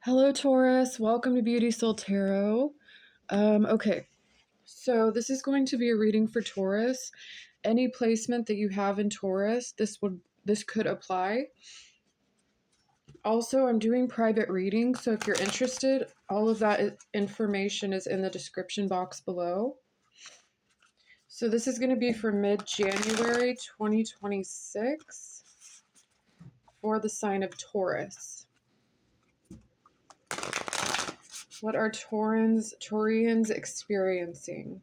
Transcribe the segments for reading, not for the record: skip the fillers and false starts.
Hello, Taurus. Welcome to Beauty Soul Tarot. Okay, so this is going to be a reading for Taurus. Any placement that you have in Taurus, this could apply. Also, I'm doing private readings, so if you're interested, all of that information is in the description box below. So this is going to be for mid-January 2026 for the sign of Taurus. What are Taurians experiencing?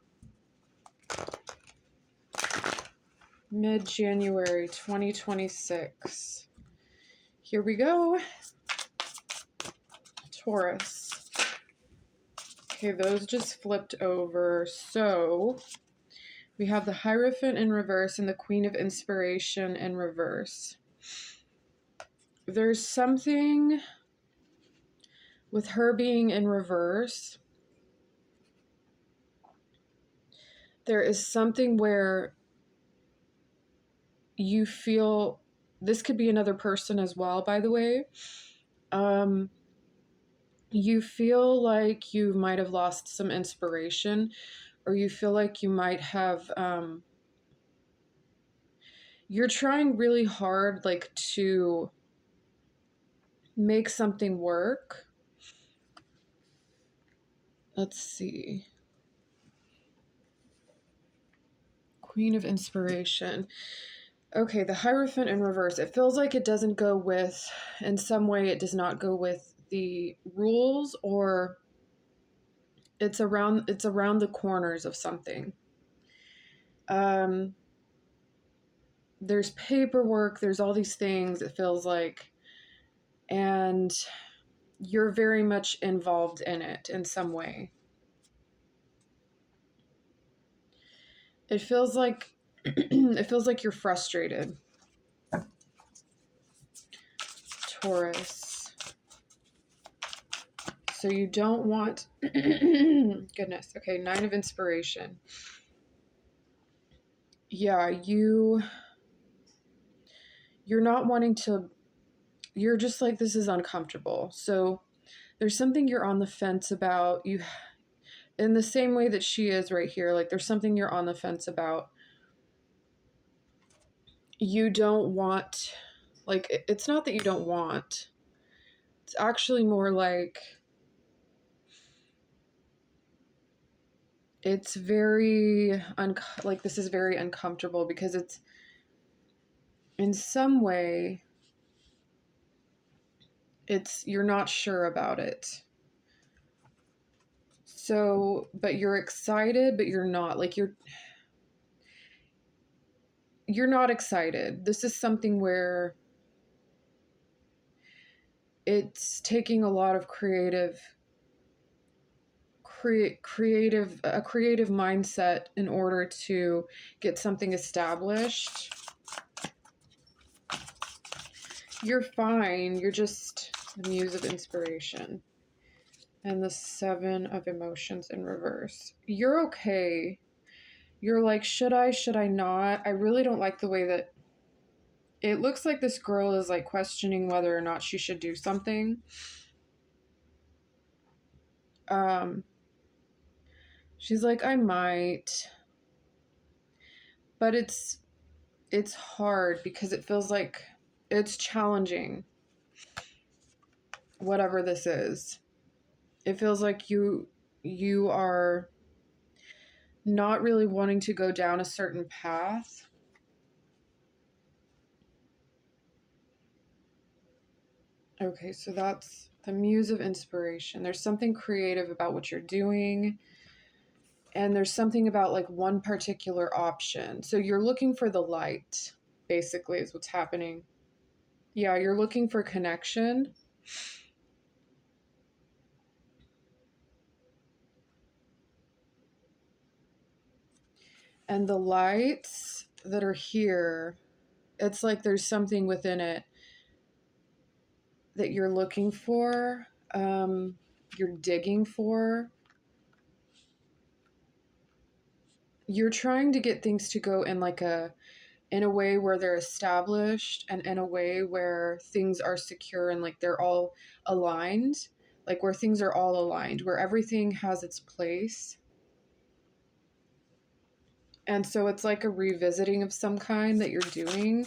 Mid-January 2026. Here we go. Taurus. Okay, those just flipped over. So we have the Hierophant in reverse and the Queen of Inspiration in reverse. There's something with her being in reverse. There is something where you feel, this could be another person as well, by the way. You feel like you might have lost some inspiration, or you feel like you might have, you're trying really hard, like, to make something work. Let's see. Queen of Inspiration. Okay, the Hierophant in reverse. It feels like it doesn't go with, in some way, it does not go with the rules, or it's around the corners of something. There's paperwork, there's all these things, it feels like, and you're very much involved in it in some way. It feels like you're frustrated. Taurus. So you don't want goodness. Okay, 9 of Inspiration. Yeah, you're not wanting to, you're just like, this is uncomfortable. So there's something you're on the fence about. You, in the same way that she is right here, like there's something you're on the fence about. You don't want, like, it's not that you don't want, it's actually more like it's very like, this is very uncomfortable because it's, in some way, it's, you're not sure about it. So, but you're excited, but you're not, like, you're not excited. This is something where it's taking a lot of creative mindset in order to get something established. You're fine. You're just the Muse of Inspiration and the 7 of Emotions in reverse. You're okay. You're like, should I not? I really don't like the way that it looks like this girl is like questioning whether or not she should do something. She's like, I might, but it's hard because it feels like it's challenging. Whatever this is, it feels like you are not really wanting to go down a certain path. Okay, so that's the Muse of Inspiration. There's something creative about what you're doing, and there's something about like one particular option. So you're looking for the light, basically, is what's happening. Yeah, you're looking for connection. And the lights that are here, it's like there's something within it that you're looking for, you're digging for. You're trying to get things to go in like in a way where they're established and in a way where things are secure and like they're all aligned. like where things are all aligned, where everything has its place. And so it's like a revisiting of some kind that you're doing,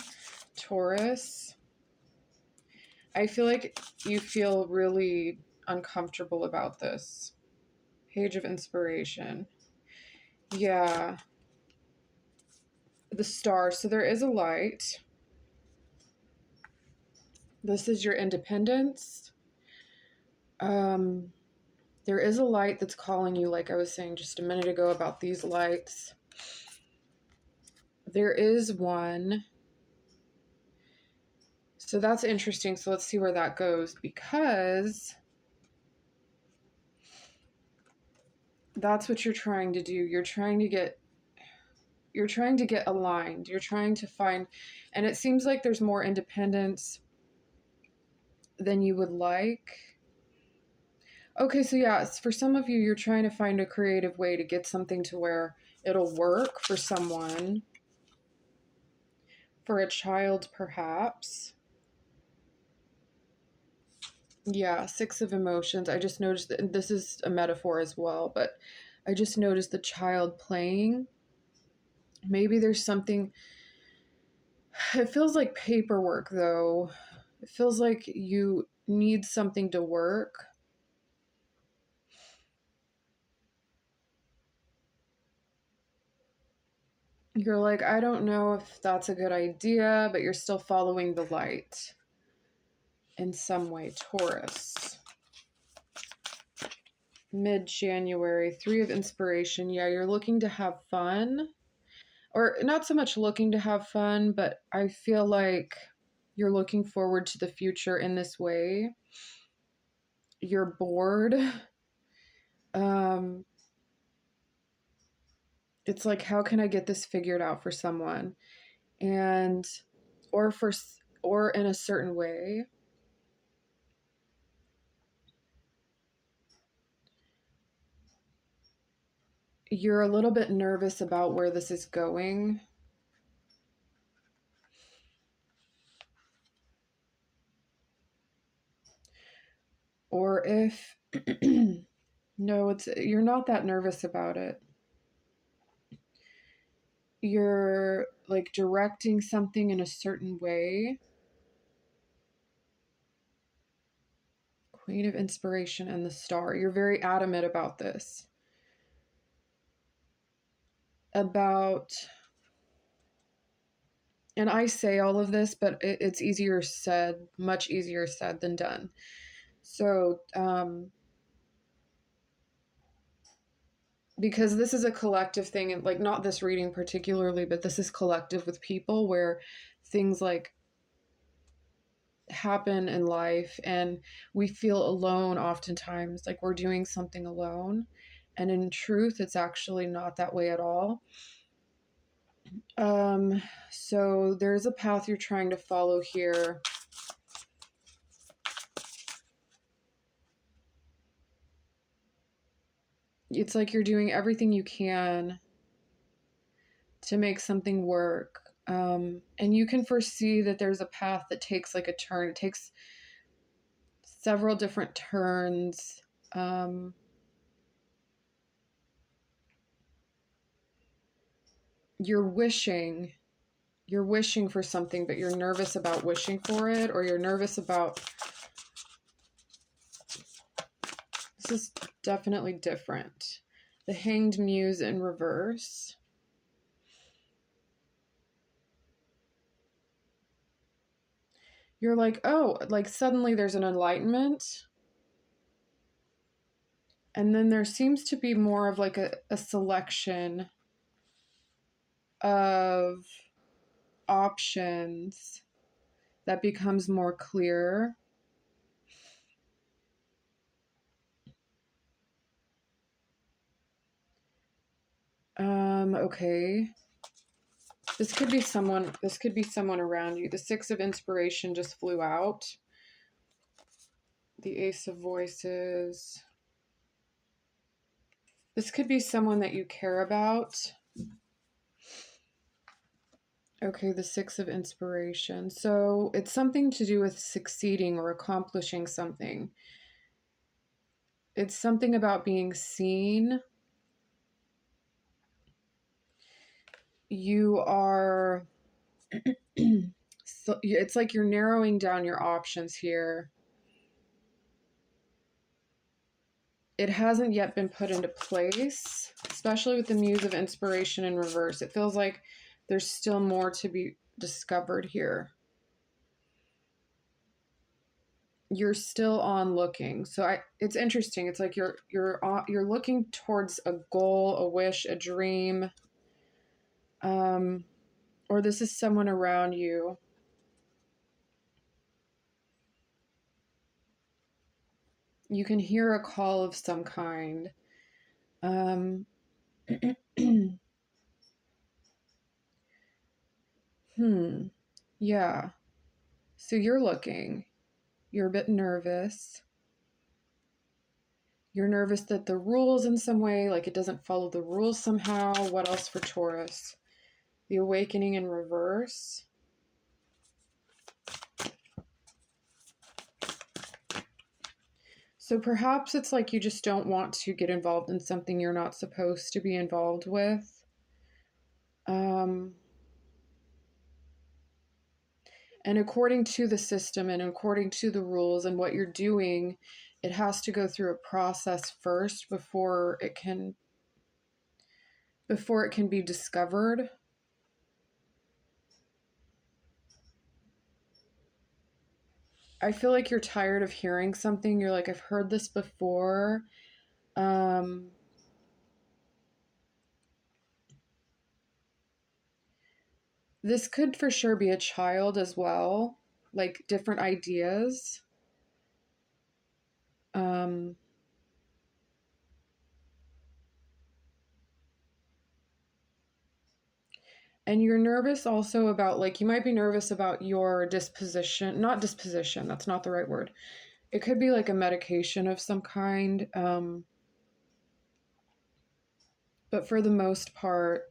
Taurus. I feel like you feel really uncomfortable about this. Page of Inspiration. Yeah. The star. So there is a light. This is your independence. There is a light that's calling you, like I was saying just a minute ago about these lights. There is one. So that's interesting. So let's see where that goes, because that's what you're trying to do. You're trying to get aligned. You're trying to find, and it seems like there's more independence than you would like. Okay, so yeah, for some of you, you're trying to find a creative way to get something to where it'll work for someone, for a child perhaps. Yeah, Six of Emotions. I just noticed that this is a metaphor as well, but I just noticed the child playing. Maybe there's something, it feels like paperwork though. It feels like you need something to work. You're like, I don't know if that's a good idea, but you're still following the light in some way, Taurus. Mid-January, Three of Inspiration. Yeah, you're looking to have fun. Or not so much looking to have fun, but I feel like you're looking forward to the future in this way. You're bored. Um, it's like, how can I get this figured out for someone? And, or for, or in a certain way. You're a little bit nervous about where this is going. Or if, no, you're not that nervous about it. You're like directing something in a certain way. Queen of Inspiration and the Star. You're very adamant about this. About, and I say all of this, but it's easier said, much easier said than done. So, because this is a collective thing, and like not this reading particularly, but this is collective with people where things like happen in life and we feel alone oftentimes, like we're doing something alone. And in truth, it's actually not that way at all. So there's a path you're trying to follow here. It's like you're doing everything you can to make something work. And you can foresee that there's a path that takes like a turn. It takes several different turns. You're wishing for something, but you're nervous about wishing for it, or you're nervous about, this is definitely different. The Hanged Muse in reverse. You're like, oh, like suddenly there's an enlightenment. And then there seems to be more of like a selection of options that becomes more clear. Okay. This could be someone around you. The Six of Inspiration just flew out. The Ace of Voices. This could be someone that you care about. Okay, the Six of Inspiration. So it's something to do with succeeding or accomplishing something. It's something about being seen. You are, so it's like you're narrowing down your options here. It hasn't yet been put into place, especially with the Muse of Inspiration in reverse. It feels like there's still more to be discovered here. You're still on looking. So it's interesting. It's like you're looking towards a goal, a wish, a dream, or this is someone around you. You can hear a call of some kind. Yeah. So you're looking. You're a bit nervous. You're nervous that the rules in some way, like it doesn't follow the rules somehow. What else for Taurus? The awakening in reverse. So perhaps it's like you just don't want to get involved in something you're not supposed to be involved with. And according to the system and according to the rules and what you're doing, it has to go through a process first before it can be discovered. I feel like you're tired of hearing something. You're like, I've heard this before. This could for sure be a child as well, like different ideas. Um, and you're nervous also about, like, you might be nervous about your disposition, not disposition, that's not the right word. It could be like a medication of some kind. But for the most part,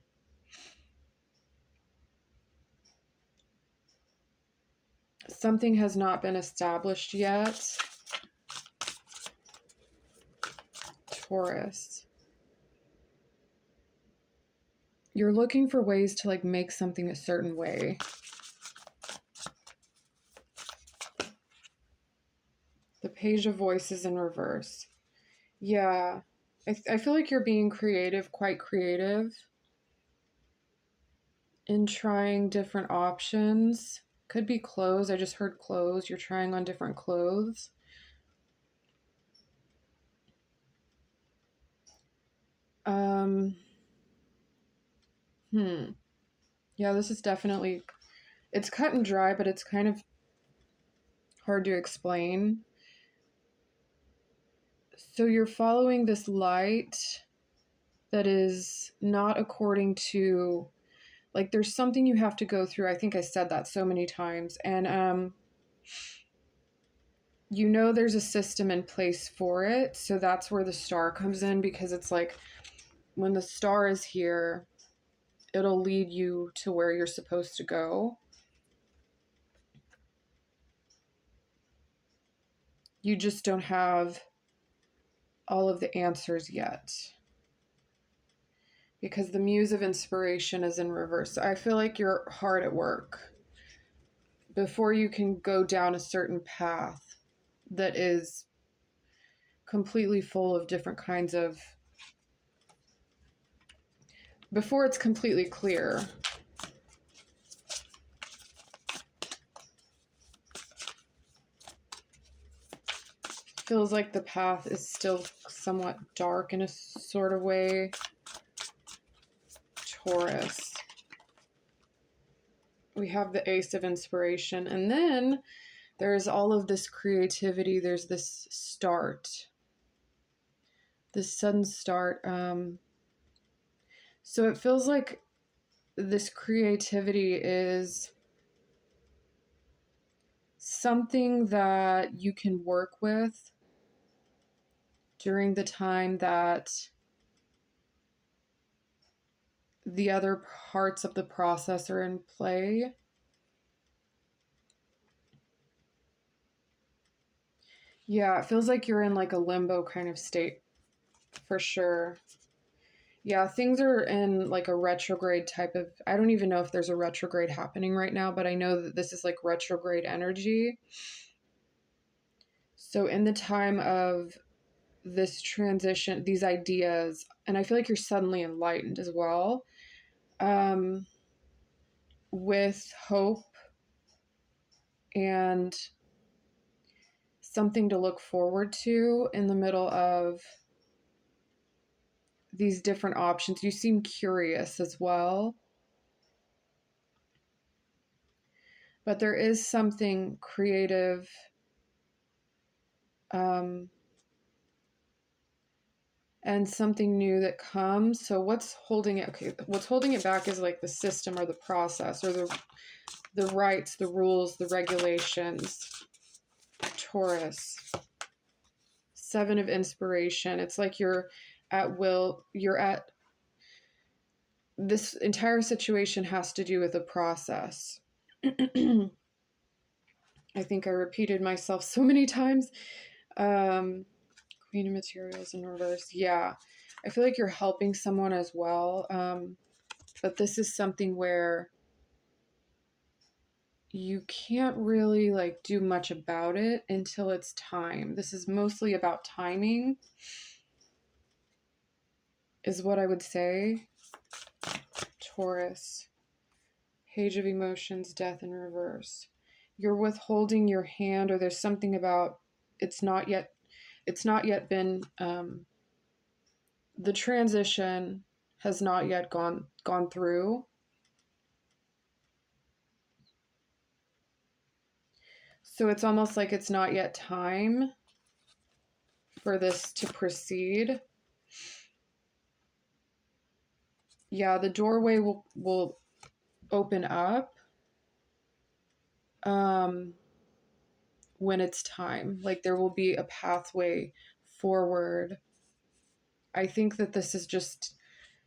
something has not been established yet. Taurus. You're looking for ways to like make something a certain way. The Page of Voices in reverse. Yeah. I feel like you're being creative, quite creative, in trying different options. Could be clothes. I just heard clothes. You're trying on different clothes. Um, Yeah, this is definitely, it's cut and dry, but it's kind of hard to explain. So you're following this light that is not according to, like, there's something you have to go through. I think I said that so many times. And you know there's a system in place for it. So that's where the star comes in, because it's like when the star is here, it'll lead you to where you're supposed to go. You just don't have all of the answers yet, because the Muse of Inspiration is in reverse. I feel like you're hard at work before you can go down a certain path that is completely full of different kinds of, before it's completely clear. Feels like the path is still somewhat dark in a sort of way. Taurus. We have the Ace of Inspiration, and then there's all of this creativity. There's this start, this sudden start. So it feels like this creativity is something that you can work with during the time that the other parts of the process are in play. Yeah, it feels like you're in like a limbo kind of state for sure. Yeah, things are in like a retrograde type of. I don't even know if there's a retrograde happening right now, but I know that this is like retrograde energy. So, in the time of this transition, these ideas, and I feel like you're suddenly enlightened as well, um, with hope and something to look forward to in the middle of these different options. You seem curious as well, but there is something creative, um, and something new that comes. So what's holding it? Okay, what's holding it back is like the system or the process or the rights, the rules, the regulations. Taurus, Seven of Inspiration. It's like you're at will. You're at this entire situation has to do with a process. I think I repeated myself so many times. Um, Queen of Materials in reverse. Yeah, I feel like you're helping someone as well. But this is something where you can't really like do much about it until it's time. This is mostly about timing, is what I would say. Taurus, Page of Emotions, Death in reverse. You're withholding your hand, or there's something about it's not yet. It's not yet been. The transition has not yet gone through. So it's almost like it's not yet time for this to proceed. Yeah, the doorway will open up um, when it's time. Like there will be a pathway forward. I think that this is just,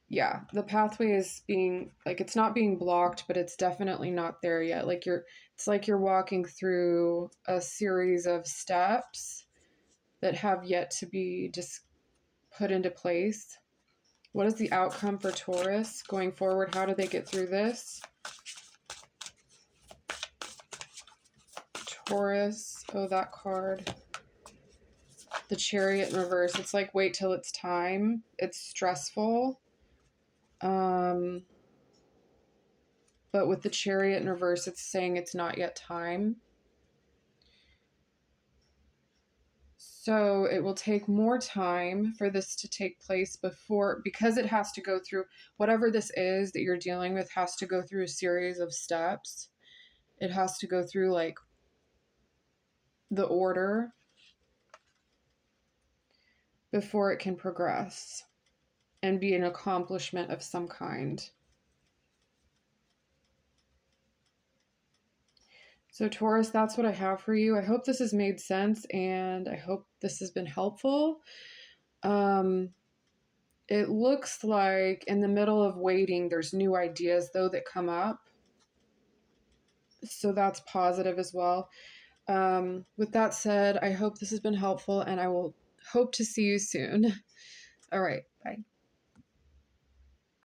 yeah, the pathway is being like it's not being blocked, but it's definitely not there yet. Like it's like you're walking through a series of steps that have yet to be just put into place. What is the outcome for Taurus going forward? How do they get through this? Taurus, oh, that card. The Chariot in reverse. It's like wait till it's time. It's stressful. Um, but with the Chariot in reverse, it's saying it's not yet time. So it will take more time for this to take place before, because it has to go through whatever this is that you're dealing with, has to go through a series of steps. It has to go through like the order before it can progress and be an accomplishment of some kind. So, Taurus, that's what I have for you. I hope this has made sense and I hope this has been helpful. Um, it looks like in the middle of waiting, there's new ideas, though, that come up. So, that's positive as well. With that said, I hope this has been helpful and I will hope to see you soon. All right, bye.